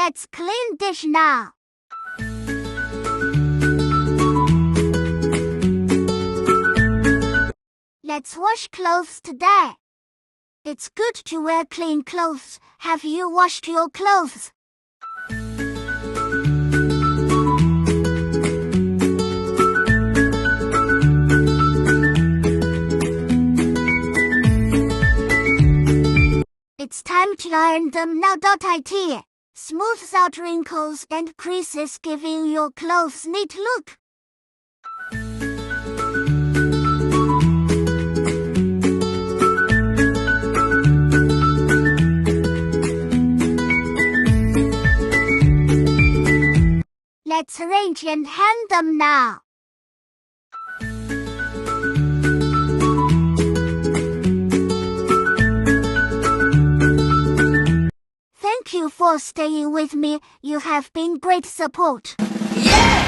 Let's clean dish now. Let's wash clothes today. It's good to wear clean clothes. Have you washed your clothes? It's time to iron them now. It smooths out wrinkles and creases, giving your clothes neat look. Let's arrange and hang them now. Thank you for staying with me. You have been great support. Yeah!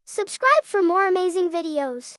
Subscribe for more amazing videos.